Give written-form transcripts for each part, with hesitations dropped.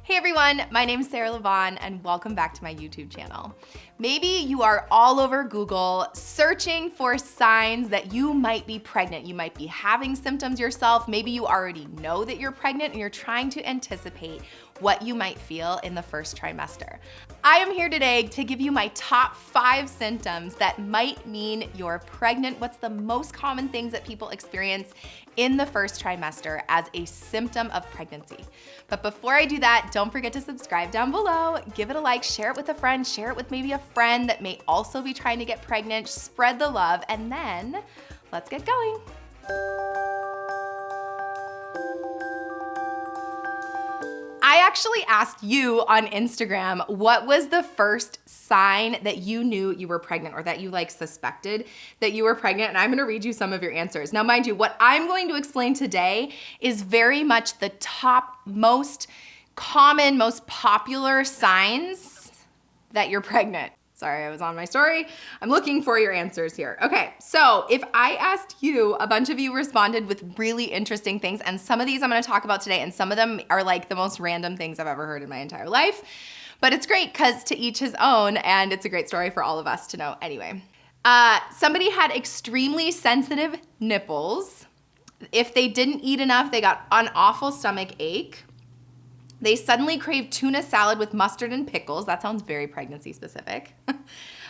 Hey everyone, my name is Lavonne and welcome back to my YouTube channel. Maybe you are all over Google searching for signs that you might be pregnant. You might be having symptoms yourself. Maybe you already know that you're pregnant and you're trying to anticipate what you might feel in the first trimester. I am here today to give you my top 5 symptoms that might mean you're pregnant. What's the most common things that people experience in the first trimester as a symptom of pregnancy? But before I do that, don't forget to subscribe down below, give it a like, share it with a friend, share it with maybe a friend that may also be trying to get pregnant, spread the love, and then let's get going. I actually asked you on Instagram, what was the first sign that you knew you were pregnant or that you suspected that you were pregnant? And I'm gonna read you some of your answers. Now, mind you, what I'm going to explain today is very much the top, most common, most popular signs that you're pregnant. Sorry, I was on my story. I'm looking for your answers here. Okay, so if I asked you, a bunch of you responded with really interesting things, and some of these I'm gonna talk about today, and some of them are like the most random things I've ever heard in my entire life. But it's great because to each his own, and it's a great story for all of us to know anyway. Somebody had extremely sensitive nipples. If they didn't eat enough, they got an awful stomach ache. They suddenly craved tuna salad with mustard and pickles. That sounds very pregnancy specific.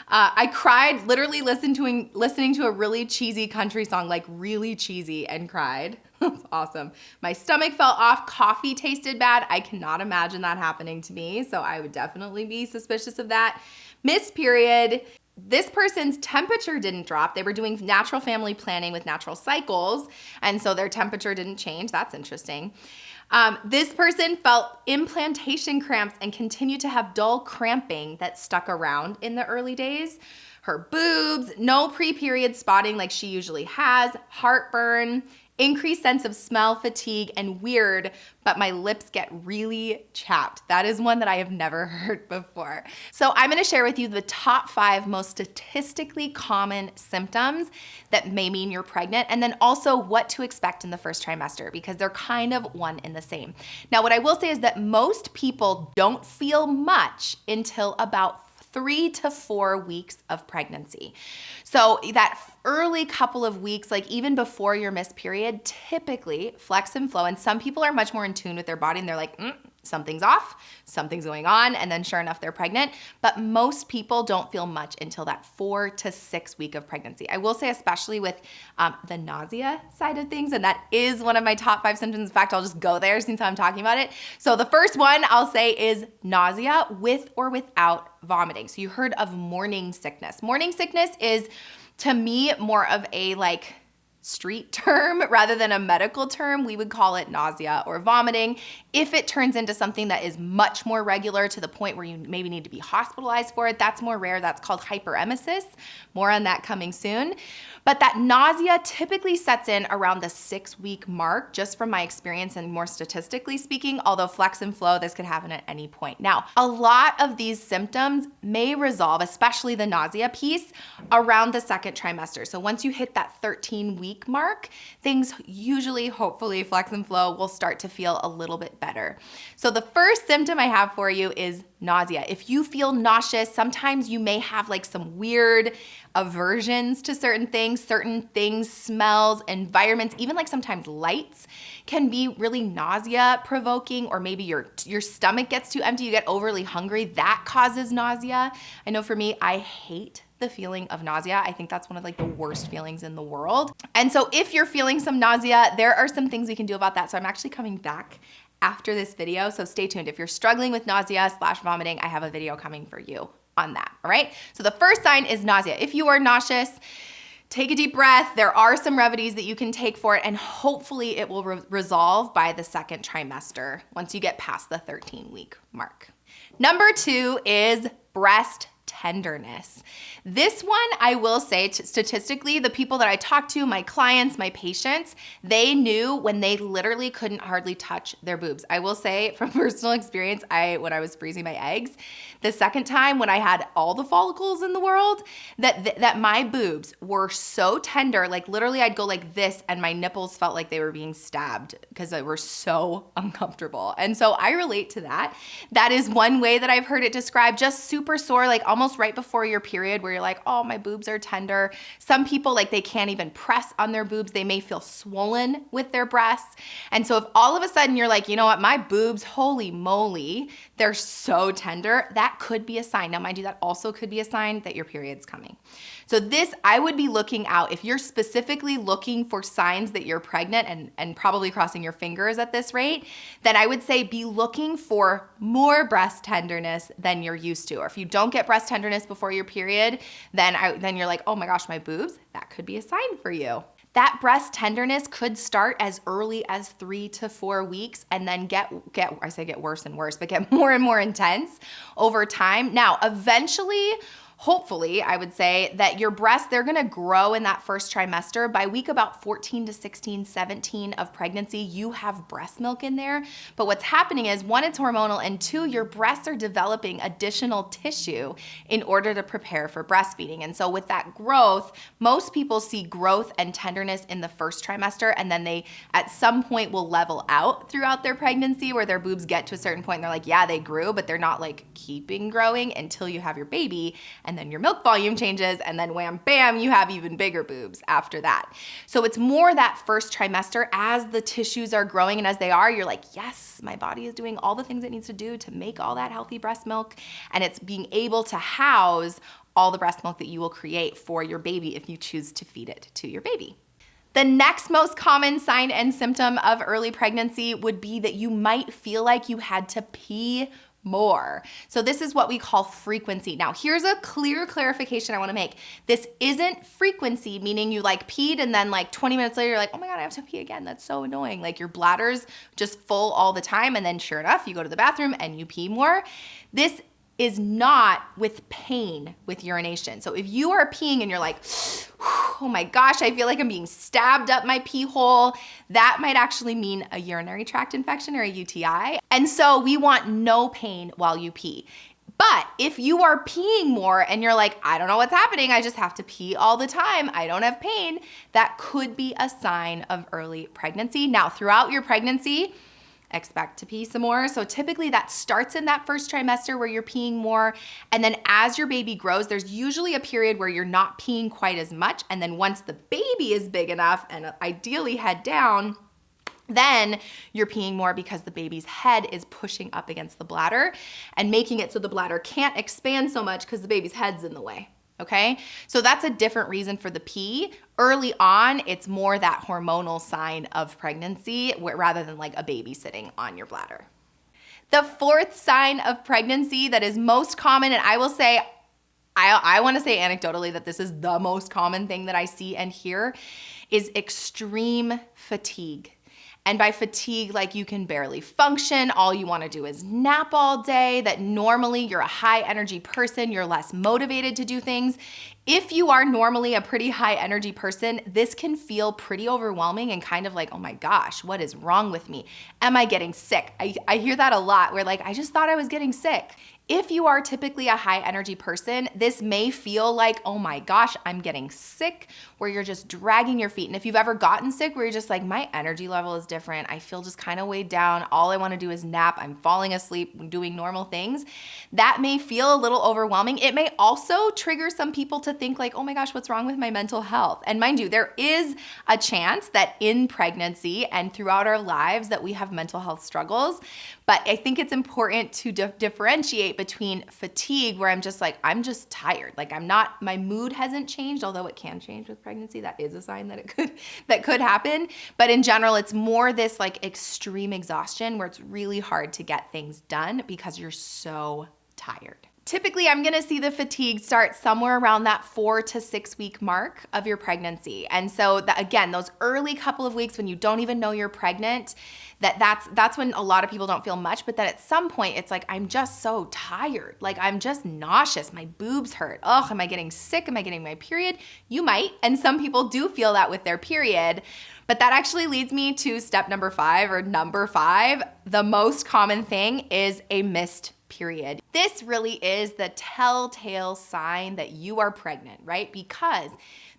I cried, literally listening to a really cheesy country song, like really cheesy, and cried. That's awesome. My stomach fell off, coffee tasted bad. I cannot imagine that happening to me, so I would definitely be suspicious of that. Missed period. This person's temperature didn't drop. They were doing natural family planning with natural cycles, and so their temperature didn't change. That's interesting. This person felt implantation cramps and continued to have dull cramping that stuck around in the early days. Her boobs, no pre-period spotting like she usually has, heartburn, increased sense of smell, fatigue, and weird, but my lips get really chapped. That is one that I have never heard before. So I'm gonna share with you the top 5 most statistically common symptoms that may mean you're pregnant, and then also what to expect in the first trimester, because they're kind of one and the same. Now, what I will say is that most people don't feel much until about 3 to 4 weeks of pregnancy. So that early couple of weeks, like even before your missed period, typically flex and flow. And some people are much more in tune with their body and they're like, something's off, something's going on. And then sure enough, they're pregnant. But most people don't feel much until that 4 to 6 week of pregnancy. I will say, especially with the nausea side of things, and that is one of my top 5 symptoms. In fact, I'll just go there since I'm talking about it. So the first one I'll say is nausea with or without vomiting. So you heard of morning sickness. Morning sickness is, to me, more of a street term rather than a medical term. We would call it nausea or vomiting. If it turns into something that is much more regular to the point where you maybe need to be hospitalized for it, that's more rare. That's called hyperemesis. More on that coming soon. But that nausea typically sets in around the 6-week mark, just from my experience and more statistically speaking, although flex and flow, this could happen at any point. Now, a lot of these symptoms may resolve, especially the nausea piece, around the 2nd trimester. So once you hit that 13-week mark, things usually, hopefully, flex and flow will start to feel a little bit better. So the first symptom I have for you is nausea. If you feel nauseous, sometimes you may have some weird aversions to certain things, smells, environments, even sometimes lights can be really nausea provoking, or maybe your stomach gets too empty, you get overly hungry, that causes nausea. I know for me, I hate the feeling of nausea. I think that's one of the worst feelings in the world. And so if you're feeling some nausea, there are some things we can do about that. So I'm actually coming back after this video, so stay tuned. If you're struggling with nausea/vomiting, I have a video coming for you on that, all right? So the first sign is nausea. If you are nauseous, take a deep breath. There are some remedies that you can take for it, and hopefully it will resolve by the 2nd trimester once you get past the 13-week mark. Number 2 is breast tenderness. This one, I will say, statistically, the people that I talk to, my clients, my patients, they knew when they literally couldn't hardly touch their boobs. I will say from personal experience, when I was freezing my eggs, the second time when I had all the follicles in the world, that my boobs were so tender, like literally I'd go like this and my nipples felt like they were being stabbed because they were so uncomfortable. And so I relate to that. That is one way that I've heard it described, just super sore, like almost right before your period where you're like, oh, my boobs are tender. Some people, like they can't even press on their boobs. They may feel swollen with their breasts. And so if all of a sudden you're like, you know what, my boobs, holy moly, they're so tender, that could be a sign. Now, mind you, that also could be a sign that your period's coming. So this, I would be looking out, if you're specifically looking for signs that you're pregnant and probably crossing your fingers at this rate, then I would say be looking for more breast tenderness than you're used to. Or if you don't get breast tenderness before your period, then you're like, oh my gosh, my boobs, that could be a sign for you. That breast tenderness could start as early as 3 to 4 weeks and then get worse and worse, but get more and more intense over time. Now, eventually, hopefully, I would say that your breasts, they're gonna grow in that first trimester. By week about 14 to 16, 17 of pregnancy, you have breast milk in there. But what's happening is, one, it's hormonal, and two, your breasts are developing additional tissue in order to prepare for breastfeeding. And so with that growth, most people see growth and tenderness in the first trimester, and then they, at some point, will level out throughout their pregnancy where their boobs get to a certain point and they're like, yeah, they grew, but they're not like keeping growing until you have your baby. And then your milk volume changes, and then wham, bam, you have even bigger boobs after that. So it's more that first trimester as the tissues are growing, and as they are, you're like, yes, my body is doing all the things it needs to do to make all that healthy breast milk, and it's being able to house all the breast milk that you will create for your baby if you choose to feed it to your baby. The next most common sign and symptom of early pregnancy would be that you might feel like you had to pee more. So this is what we call frequency. Now, here's a clear clarification I want to make. This isn't frequency, meaning you like peed and then like 20 minutes later, you're like, oh my God, I have to pee again. That's so annoying. Like your bladder's just full all the time. And then sure enough, you go to the bathroom and you pee more. This is not with pain with urination. So if you are peeing and you're like, oh my gosh, I feel like I'm being stabbed up my pee hole, that might actually mean a urinary tract infection or a UTI. And so we want no pain while you pee. But if you are peeing more and you're like, I don't know what's happening, I just have to pee all the time, I don't have pain, that could be a sign of early pregnancy. Now, throughout your pregnancy, expect to pee some more. So typically that starts in that first trimester where you're peeing more. And then as your baby grows, there's usually a period where you're not peeing quite as much. And then once the baby is big enough and ideally head down, then you're peeing more because the baby's head is pushing up against the bladder and making it so the bladder can't expand so much because the baby's head's in the way. Okay, so that's a different reason for the pee. Early on, it's more that hormonal sign of pregnancy rather than like a baby sitting on your bladder. The fourth sign of pregnancy that is most common, and I will say, I want to say anecdotally that this is the most common thing that I see and hear, is extreme fatigue. And by fatigue, like you can barely function, all you wanna do is nap all day, that normally you're a high energy person, you're less motivated to do things. If you are normally a pretty high energy person, this can feel pretty overwhelming and kind of like, oh my gosh, what is wrong with me? Am I getting sick? I hear that a lot where like, I just thought I was getting sick. If you are typically a high energy person, this may feel like, oh my gosh, I'm getting sick, where you're just dragging your feet. And if you've ever gotten sick where you're just like, my energy level is different, I feel just kind of weighed down, all I wanna do is nap, I'm falling asleep, doing normal things, that may feel a little overwhelming. It may also trigger some people to think like, oh my gosh, what's wrong with my mental health? And mind you, there is a chance that in pregnancy and throughout our lives that we have mental health struggles. But I think it's important to differentiate between fatigue, where I'm just like, I'm just tired. Like my mood hasn't changed, although it can change with pregnancy. That is a sign that that could happen. But in general, it's more this like extreme exhaustion where it's really hard to get things done because you're so tired. Typically, I'm gonna see the fatigue start somewhere around that 4 to 6 week mark of your pregnancy. And so again, those early couple of weeks when you don't even know you're pregnant, that's when a lot of people don't feel much, but then at some point it's like, I'm just so tired. Like I'm just nauseous, my boobs hurt. Ugh, am I getting sick? Am I getting my period? You might, and some people do feel that with their period. But that actually leads me to step number 5 or number 5. The most common thing is a missed period. This really is the telltale sign that you are pregnant, right? Because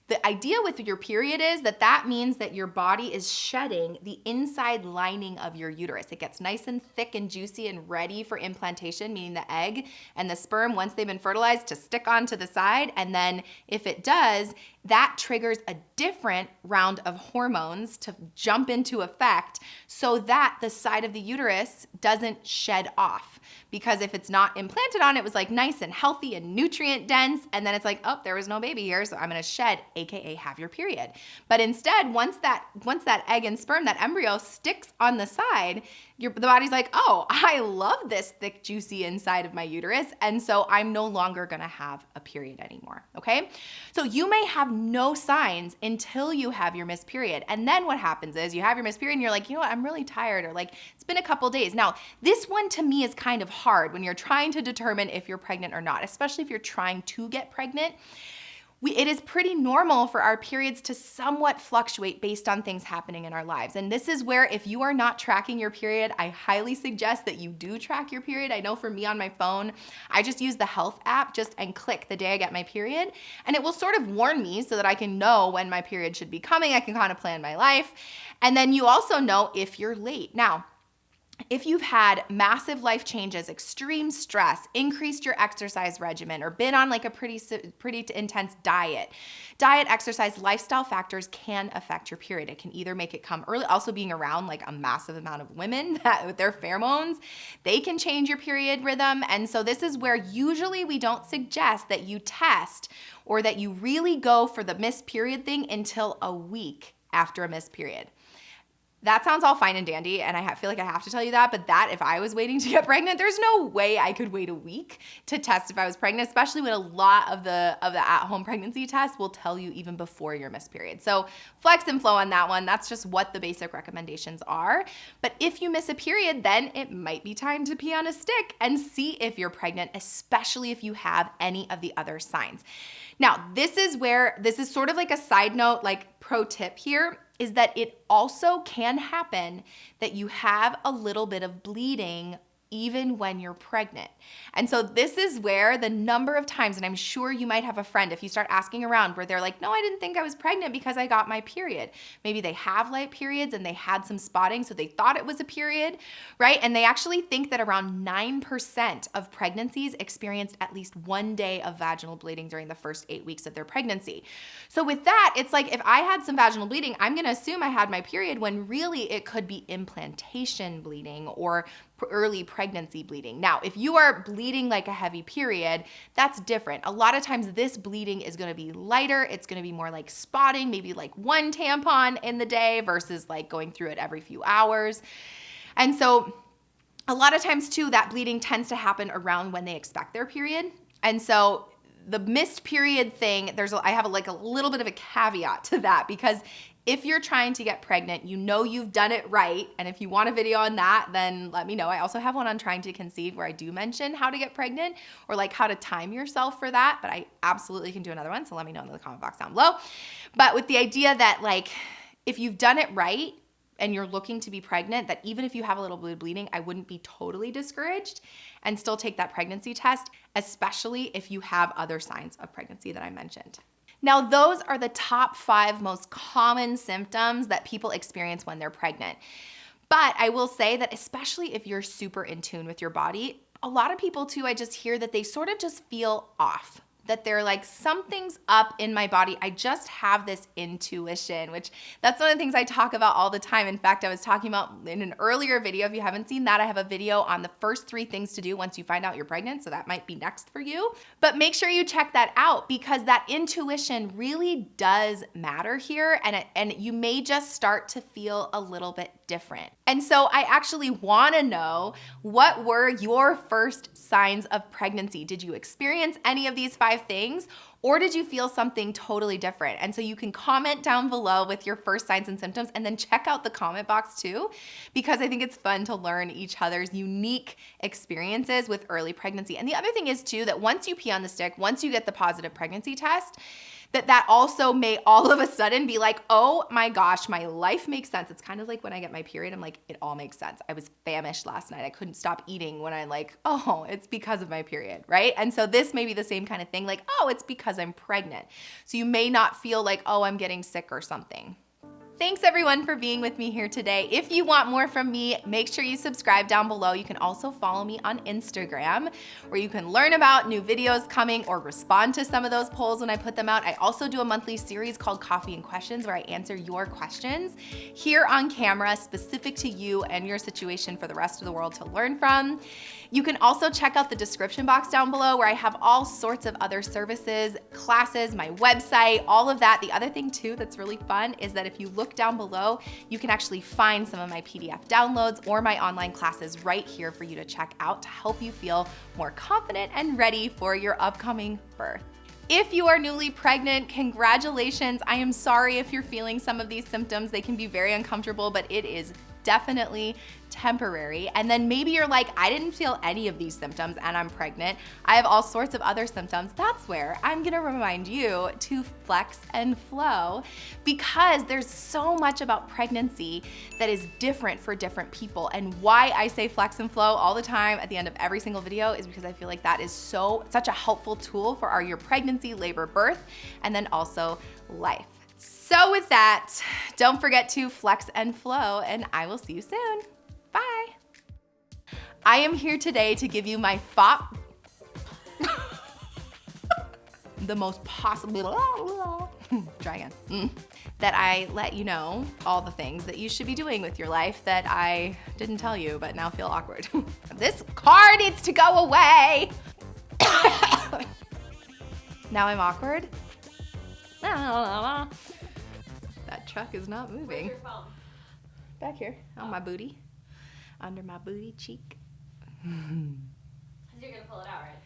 the idea with your period is that means that your body is shedding the inside lining of your uterus. It gets nice and thick and juicy and ready for implantation, meaning the egg and the sperm, once they've been fertilized, to stick onto the side. And then if it does, that triggers a different round of hormones to jump into effect so that the side of the uterus doesn't shed off. Because if it's not implanted on, it was like nice and healthy and nutrient dense, and then it's like, oh, there was no baby here, so I'm gonna shed, AKA have your period. But instead, once that egg and sperm, that embryo sticks on the side, the body's like, oh, I love this thick, juicy inside of my uterus, and so I'm no longer gonna have a period anymore, okay? So you may have no signs until you have your missed period, and then what happens is you have your missed period and you're like, you know what, I'm really tired, or like, it's been a couple days. Now, this one to me is kind of hard when you're trying to determine if you're pregnant or not, especially if you're trying to get pregnant. It is pretty normal for our periods to somewhat fluctuate based on things happening in our lives. And this is where, if you are not tracking your period, I highly suggest that you do track your period. I know for me on my phone, I just use the health app and click the day I get my period, and it will sort of warn me so that I can know when my period should be coming. I can kind of plan my life. And then you also know if you're late. Now, if you've had massive life changes, extreme stress, increased your exercise regimen, or been on like a pretty intense diet, exercise, lifestyle factors can affect your period. It can either make it come early, also being around like a massive amount of women that with their pheromones, they can change your period rhythm. And so this is where usually we don't suggest that you test or that you really go for the missed period thing until a week after a missed period. That sounds all fine and dandy, and I feel like I have to tell you that, but if I was waiting to get pregnant, there's no way I could wait a week to test if I was pregnant, especially when a lot of the at-home pregnancy tests will tell you even before your missed period. So flex and flow on that one. That's just what the basic recommendations are. But if you miss a period, then it might be time to pee on a stick and see if you're pregnant, especially if you have any of the other signs. Now, this is sort of like a side note, like pro tip here, is that it also can happen that you have a little bit of bleeding even when you're pregnant. And so this is where the number of times, and I'm sure you might have a friend, if you start asking around, where they're like, no, I didn't think I was pregnant because I got my period. Maybe they have light periods and they had some spotting, so they thought it was a period, right? And they actually think that around 9% of pregnancies experienced at least 1 day of vaginal bleeding during the first 8 weeks of their pregnancy. So with that, it's like, if I had some vaginal bleeding, I'm gonna assume I had my period, when really it could be implantation bleeding or early pregnancy bleeding. Now, if you are bleeding like a heavy period, that's different. A lot of times this bleeding is gonna be lighter. It's gonna be more like spotting, maybe like 1 tampon in the day versus like going through it every few hours. And so a lot of times too, that bleeding tends to happen around when they expect their period. And so the missed period thing, I have a little bit of a caveat to that, because if you're trying to get pregnant, you know you've done it right. And if you want a video on that, then let me know. I also have one on trying to conceive where I do mention how to get pregnant, or like how to time yourself for that. But I absolutely can do another one. So let me know in the comment box down below. But with the idea that like, if you've done it right and you're looking to be pregnant, that even if you have a little bit of bleeding, I wouldn't be totally discouraged and still take that pregnancy test, especially if you have other signs of pregnancy that I mentioned. Now, those are the top 5 most common symptoms that people experience when they're pregnant. But I will say that especially if you're super in tune with your body, a lot of people too, I just hear that they sort of just feel off, that they're like, something's up in my body. I just have this intuition, which that's one of the things I talk about all the time. In fact, I was talking about in an earlier video. If you haven't seen that, I have a video on the first 3 things to do once you find out you're pregnant. So that might be next for you. But make sure you check that out, because that intuition really does matter here. And you may just start to feel a little bit different. And so I actually wanna know, what were your first signs of pregnancy? Did you experience any of these 5 things? Or did you feel something totally different? And so you can comment down below with your first signs and symptoms, and then check out the comment box too, because I think it's fun to learn each other's unique experiences with early pregnancy. And the other thing is too, that once you pee on the stick, once you get the positive pregnancy test, that also may all of a sudden be like, oh my gosh, my life makes sense. It's kind of like when I get my period, I'm like, it all makes sense. I was famished last night. I couldn't stop eating when I like, oh, it's because of my period, right? And so this may be the same kind of thing, like, oh, it's because I'm pregnant. So you may not feel like, oh, I'm getting sick or something. Thanks everyone for being with me here today. If you want more from me, make sure you subscribe down below. You can also follow me on Instagram, where you can learn about new videos coming or respond to some of those polls when I put them out. I also do a monthly series called Coffee and Questions, where I answer your questions here on camera, specific to you and your situation for the rest of the world to learn from. You can also check out the description box down below, where I have all sorts of other services, classes, my website, all of that. The other thing too that's really fun is that if you look down below, you can actually find some of my PDF downloads or my online classes right here for you to check out to help you feel more confident and ready for your upcoming birth. If you are newly pregnant, congratulations. I am sorry if you're feeling some of these symptoms. They can be very uncomfortable, but it is definitely temporary. And then maybe you're like, I didn't feel any of these symptoms and I'm pregnant. I have all sorts of other symptoms. That's where I'm gonna remind you to flex and flow, because there's so much about pregnancy that is different for different people. And why I say flex and flow all the time at the end of every single video is because I feel like that is such a helpful tool for your pregnancy, labor, birth, and then also life. So with that, don't forget to flex and flow, and I will see you soon. Bye. I am here today to give you my the most possible, try again, that I let you know all the things that you should be doing with your life that I didn't tell you, but now feel awkward. This car needs to go away. Now I'm awkward. That truck is not moving. Where's your phone? Back here, on my booty, under my booty cheek. You're gonna pull it out, right?